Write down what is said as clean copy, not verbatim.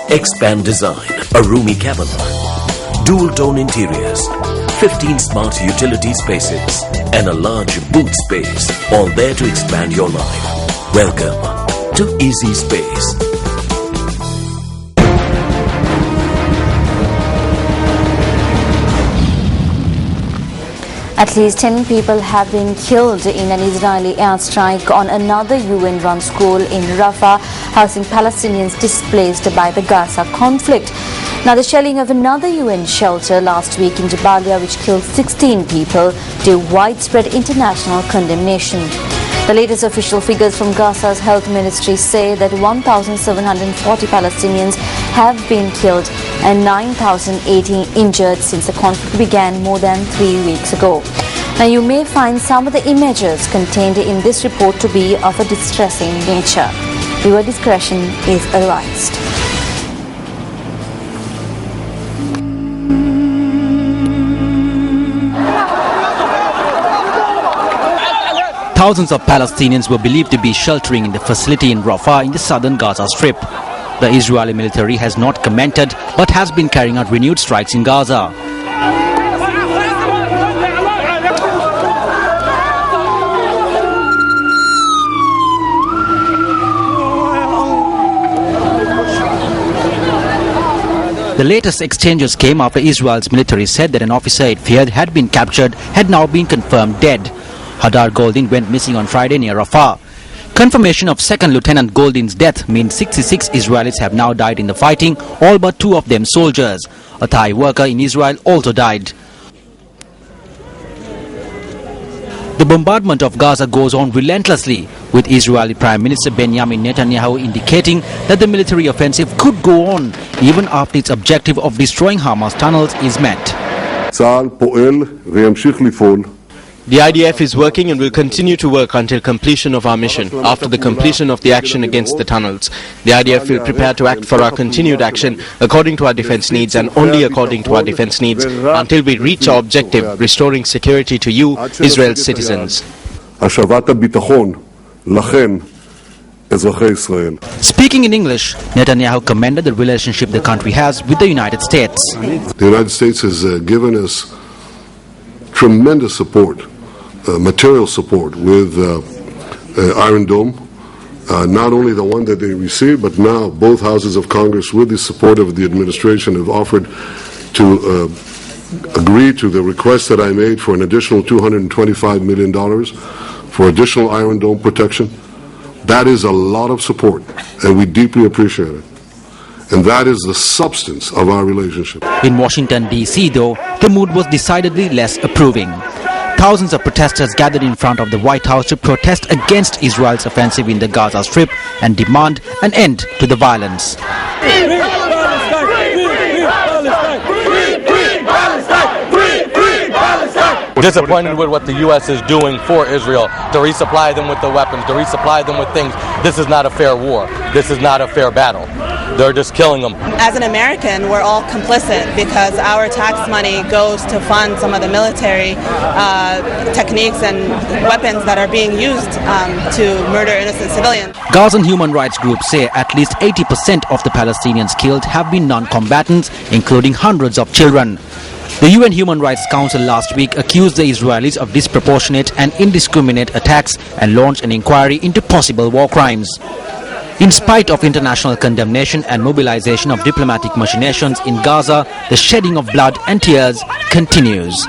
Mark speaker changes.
Speaker 1: Expand design, a roomy cabin, dual-tone interiors, 15 smart utility spaces, and a large boot space, all there to expand your life. Welcome to Easy Space.
Speaker 2: At least 10 people have been killed in an Israeli airstrike on another UN-run school in Rafah, housing Palestinians displaced by the Gaza conflict. Now, the shelling of another UN shelter last week in Jabalia, which killed 16 people, drew widespread international condemnation. The latest official figures from Gaza's health ministry say that 1,740 Palestinians have been killed and 9,080 injured since the conflict began more than 3 weeks ago. Now, you may find some of the images contained in this report to be of a distressing nature. Viewer discretion is advised.
Speaker 3: Thousands of Palestinians were believed to be sheltering in the facility in Rafah in the southern Gaza Strip. The Israeli military has not commented but has been carrying out renewed strikes in Gaza. The latest exchanges came after Israel's military said that an officer it feared had been captured had now been confirmed dead. Hadar Goldin went missing on Friday near Rafah. Confirmation of 2nd Lieutenant Goldin's death means 66 Israelis have now died in the fighting, all but 2 of them soldiers. A Thai worker in Israel also died. The bombardment of Gaza goes on relentlessly, with Israeli Prime Minister Benjamin Netanyahu indicating that the military offensive could go on even after its objective of destroying Hamas tunnels is met.
Speaker 4: צה"ל פועל וימשיך לפעול.
Speaker 5: The IDF is working and will continue to work until completion of our mission. After the completion of the action against the tunnels, the IDF will prepare to act for our continued action according to our defense needs and only according to our defense needs until we reach our objective, restoring security to you, Israel's citizens.
Speaker 4: השבת הביטחון לכם, אזרחי ישראל.
Speaker 3: Speaking in English, Netanyahu commended the relationship the country has with the United States.
Speaker 4: The United States has given us tremendous support. Material support with Iron Dome, not only the one that they received, but now both houses of Congress, with the support of the administration, have offered to agree to the request that I made for an additional $225 million for additional Iron Dome protection. That is a lot of support, and we deeply appreciate it. And that is the substance of our relationship.
Speaker 3: In Washington, D.C., though, the mood was decidedly less approving. Thousands of protesters gathered in front of the White House to protest against Israel's offensive in the Gaza Strip and demand an end to the violence.
Speaker 6: Disappointed with what the U.S. is doing for Israel, to resupply them with the weapons, to resupply them with things. This is not a fair war. This is not a fair battle. They're just killing them.
Speaker 7: As an American, we're all complicit because our tax money goes to fund some of the military techniques and weapons that are being used to murder innocent civilians.
Speaker 3: Gazan human rights groups say at least 80% of the Palestinians killed have been non-combatants, including hundreds of children. The UN Human Rights Council last week accused the Israelis of disproportionate and indiscriminate attacks and launched an inquiry into possible war crimes. In spite of international condemnation and mobilization of diplomatic machinations in Gaza, the shedding of blood and tears continues.